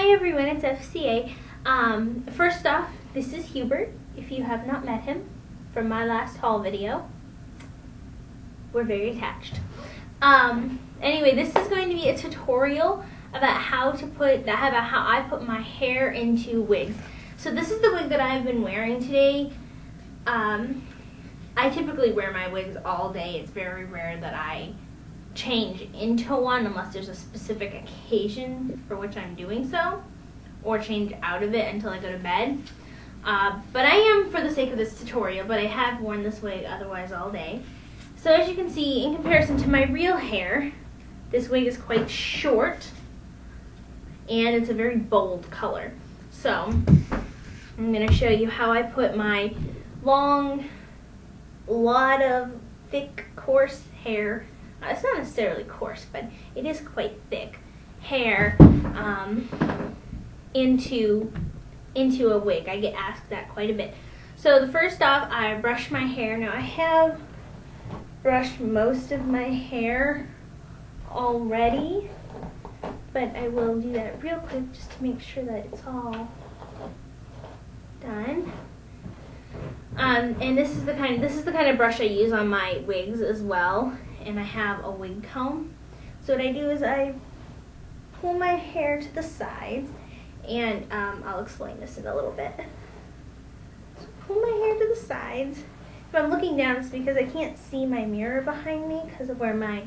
Hi everyone, it's FCA. First off, this is Hubert, if you have not met him from my last haul video. We're very attached. Anyway, this is going to be a tutorial about how I put my hair into wigs. So this is the wig that I've been wearing today. I typically wear my wigs all day. It's very rare that I change into one unless there's a specific occasion for which I'm doing so, or change out of it until I go to bed. But I am, for the sake of this tutorial, but I have worn this wig otherwise all day. So as you can see, in comparison to my real hair, this wig is quite short and it's a very bold color. So I'm going to show you how I put my long, lot of thick, coarse hair. It's not necessarily coarse, but it is quite thick hair into a wig. I get asked that quite a bit. So the first off, I brush my hair. Now I have brushed most of my hair already, but I will do that real quick just to make sure that it's all done. And this is the kind of brush I use on my wigs as well. And I have a wig comb. So what I do is I pull my hair to the sides, and I'll explain this in a little bit. So pull my hair to the sides. If I'm looking down, it's because I can't see my mirror behind me because of where my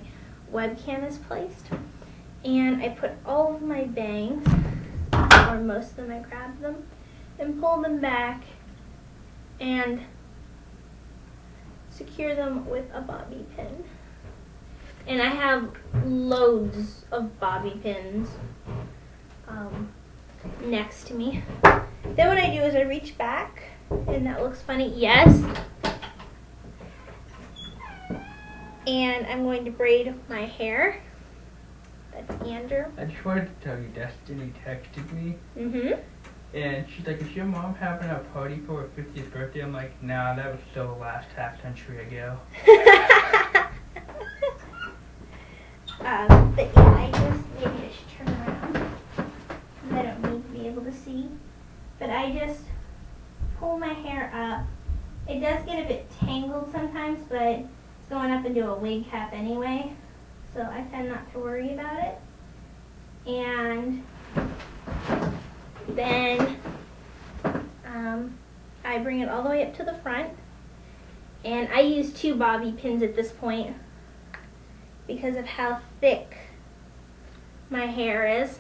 webcam is placed. And I put all of my bangs, or most of them, I grab them and pull them back and secure them with a bobby pin. And I have loads of bobby pins next to me. Then what I do is I reach back, and that looks funny, yes. And I'm going to braid my hair. That's Andrew. I just wanted to tell you, Destiny texted me. And she's like, is your mom having a party for her 50th birthday? I'm like, nah, that was so last half century ago. But yeah, maybe I should turn around. I don't need to be able to see. But I just pull my hair up. It does get a bit tangled sometimes, but it's going up into a wig cap anyway, so I tend not to worry about it. And then I bring it all the way up to the front. And I use 2 bobby pins at this point because of how thick my hair is.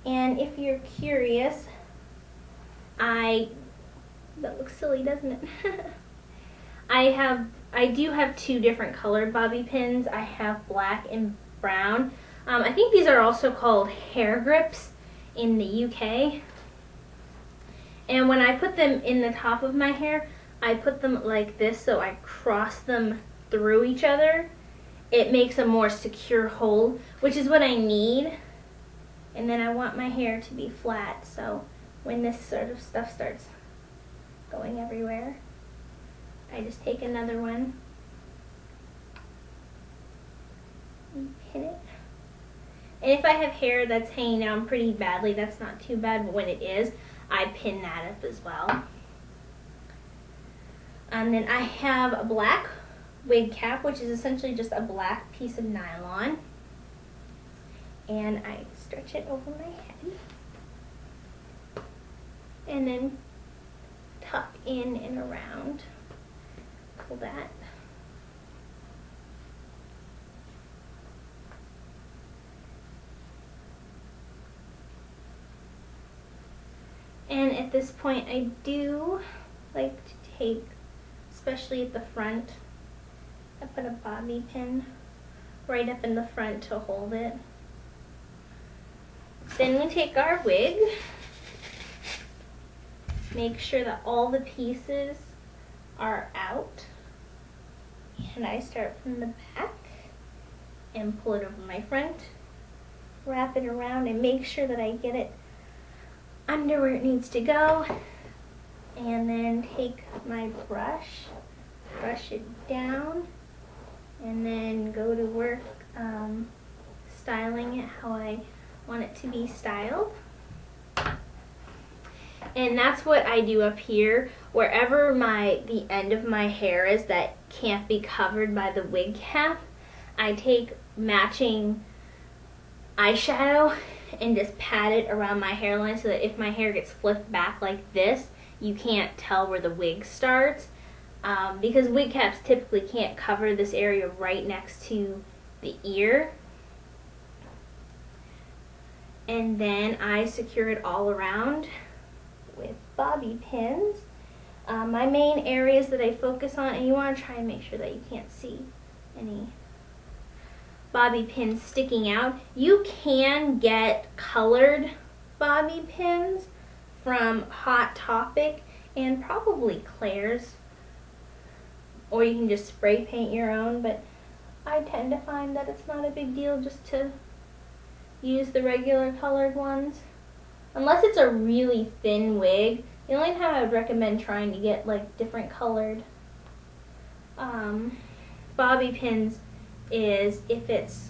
And if you're curious, that looks silly, doesn't it? I do have 2 different colored bobby pins. I have black and brown. I think these are also called hair grips in the UK. And when I put them in the top of my hair, I put them like this, so I cross them through each other. It makes a more secure hold, which is what I need. And then I want my hair to be flat, so when this sort of stuff starts going everywhere, I just take another one and pin it. And if I have hair that's hanging down pretty badly, that's not too bad, but when it is, I pin that up as well. And then I have a black wig cap, which is essentially just a black piece of nylon, and I stretch it over my head and then tuck in and around. Pull that. And at this point, I do like to take, especially at the front, I put a bobby pin right up in the front to hold it. Then we take our wig, make sure that all the pieces are out, and I start from the back and pull it over my front, wrap it around, and make sure that I get it under where it needs to go, and then take my brush, brush it down, and then go to work styling it how I want it to be styled. And that's what I do up here. Wherever the end of my hair is that can't be covered by the wig cap, I take matching eyeshadow and just pat it around my hairline so that if my hair gets flipped back like this, you can't tell where the wig starts. Because wig caps typically can't cover this area right next to the ear. And then I secure it all around with bobby pins. My main areas that I focus on, and you want to try and make sure that you can't see any bobby pins sticking out. You can get colored bobby pins from Hot Topic and probably Claire's, or you can just spray paint your own, but I tend to find that it's not a big deal just to use the regular colored ones. Unless it's a really thin wig, the only time I would recommend trying to get like different colored bobby pins is if it's,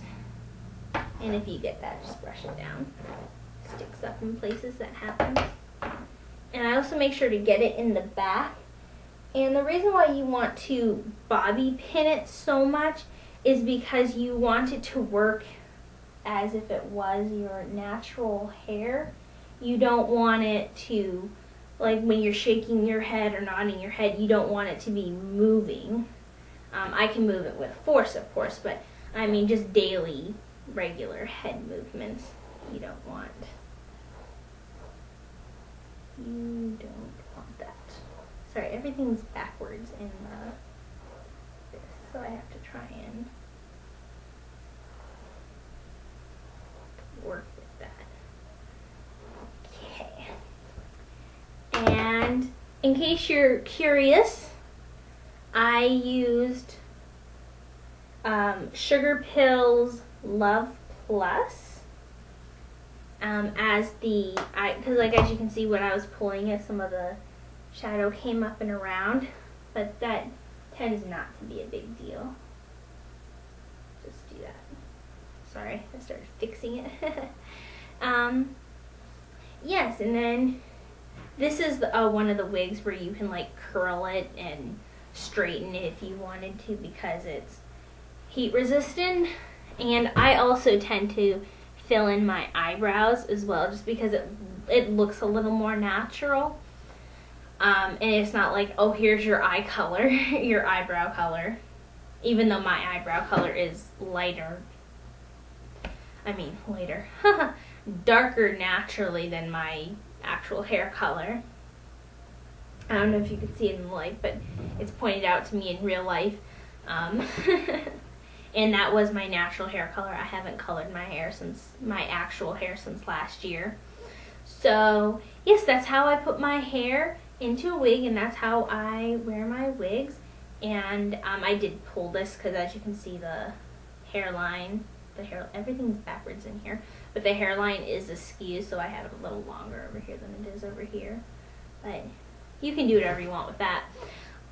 and if you get that, just brush it down. Sticks up in places, that happens. And I also make sure to get it in the back. And the reason why you want to bobby pin it so much is because you want it to work as if it was your natural hair. You don't want it to, like when you're shaking your head or nodding your head, you don't want it to be moving. I can move it with force, of course, but I mean just daily, regular head movements you don't want. You don't want that. Sorry, everything's backwards in this, so I have to try and work with that. Okay. And in case you're curious, I used Sugar Pills Love Plus as the, because like as you can see when I was pulling it, some of the shadow came up and around, but that tends not to be a big deal. Just do that. Sorry, I started fixing it. Yes, and then this is one of the wigs where you can like curl it and straighten it if you wanted to because it's heat resistant. And I also tend to fill in my eyebrows as well just because it looks a little more natural. And it's not like, oh, here's your eye color, your eyebrow color. Even though my eyebrow color is lighter. I mean, lighter. Darker naturally than my actual hair color. I don't know if you can see it in the light, but it's pointed out to me in real life. And that was my natural hair color. I haven't colored my hair since, my actual hair since last year. So, yes, that's how I put my hair into a wig, and that's how I wear my wigs. And I did pull this because as you can see the hairline, everything's backwards in here, but the hairline is askew, so I have it a little longer over here than it is over here. But you can do whatever you want with that.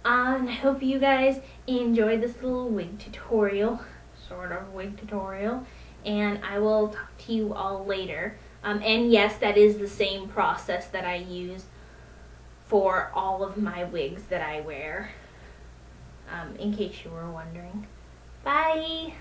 And I hope you guys enjoyed this little wig tutorial, sort of wig tutorial, and I will talk to you all later. And yes, that is the same process that I use for all of my wigs that I wear, in case you were wondering. Bye!